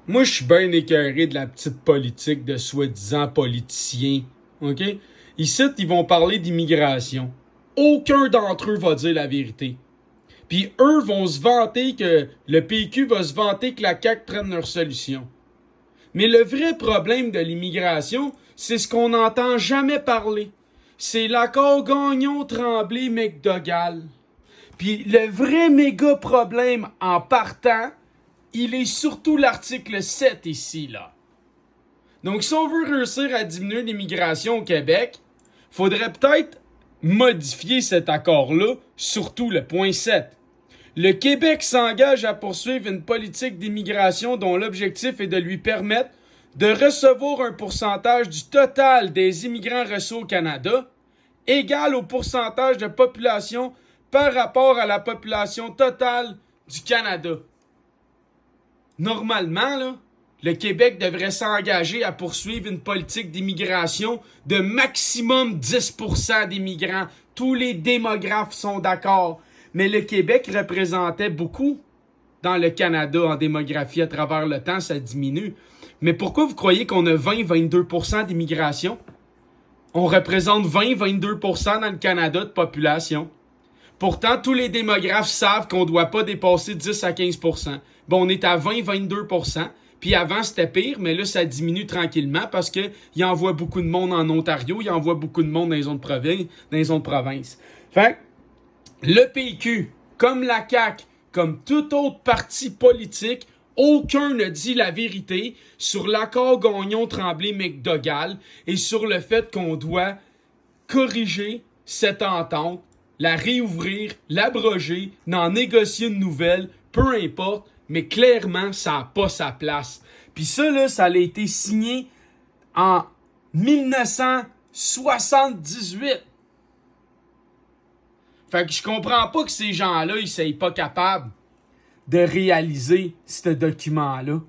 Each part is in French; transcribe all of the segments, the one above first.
Moi, je suis bien écœuré de la petite politique de soi-disant politiciens. OK? Ici, ils vont parler d'immigration. Aucun d'entre eux va dire la vérité. Puis eux vont se vanter que le PQ va se vanter que la CAQ prenne leur solution. Mais le vrai problème de l'immigration, c'est ce qu'on n'entend jamais parler. C'est l'accord Gagnon-Tremblay-McDougall. Puis le vrai méga problème en partant, il est surtout l'article 7 ici, là. Donc, si on veut réussir à diminuer l'immigration au Québec, faudrait peut-être modifier cet accord-là, surtout le point 7. Le Québec s'engage à poursuivre une politique d'immigration dont l'objectif est de lui permettre de recevoir un pourcentage du total des immigrants reçus au Canada, égal au pourcentage de population par rapport à la population totale du Canada. Normalement, là, le Québec devrait s'engager à poursuivre une politique d'immigration de maximum 10% d'immigrants. Tous les démographes sont d'accord. Mais le Québec représentait beaucoup dans le Canada en démographie à travers le temps, ça diminue. Mais pourquoi vous croyez qu'on a 20-22% d'immigration? On représente 20-22% dans le Canada de population. Pourtant, tous les démographes savent qu'on ne doit pas dépasser 10 à 15%. Bon, on est à 20-22%. Puis avant, c'était pire, mais là, ça diminue tranquillement parce qu'il envoie beaucoup de monde en Ontario, il envoie beaucoup de monde dans les autres provinces. Fait le PQ, comme la CAQ, comme tout autre parti politique, aucun ne dit la vérité sur l'accord Gagnon-Tremblay-McDougall et sur le fait qu'on doit corriger cette entente, la réouvrir, l'abroger, n'en négocier une nouvelle, peu importe, mais clairement, ça n'a pas sa place. Puis ça, là, ça a été signé en 1978. Fait que je comprends pas que ces gens-là, ils soient pas capables de réaliser ce document-là.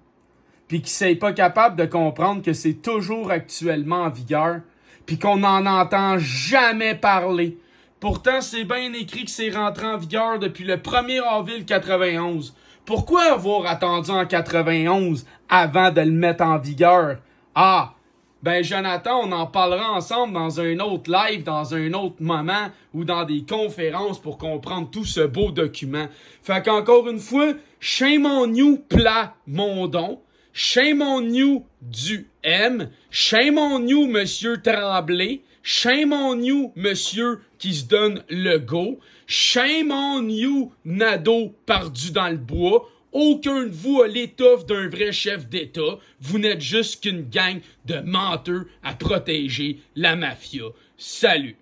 Puis qu'ils soient pas capables de comprendre que c'est toujours actuellement en vigueur. Puis qu'on n'en entend jamais parler. Pourtant, c'est bien écrit que c'est rentré en vigueur depuis le 1er avril 91. Pourquoi avoir attendu en 91 avant de le mettre en vigueur? Ah, ben Jonathan, on en parlera ensemble dans un autre live, dans un autre moment ou dans des conférences pour comprendre tout ce beau document. Fait qu'encore une fois, shame on you, Plamondon. Shame on you du M. Shame on you, Monsieur Tremblay. Shame on you, Monsieur qui se donne le go. Shame on you, Nadeau perdu dans le bois. Aucun de vous a l'étoffe d'un vrai chef d'État. Vous n'êtes juste qu'une gang de menteurs à protéger la mafia. Salut!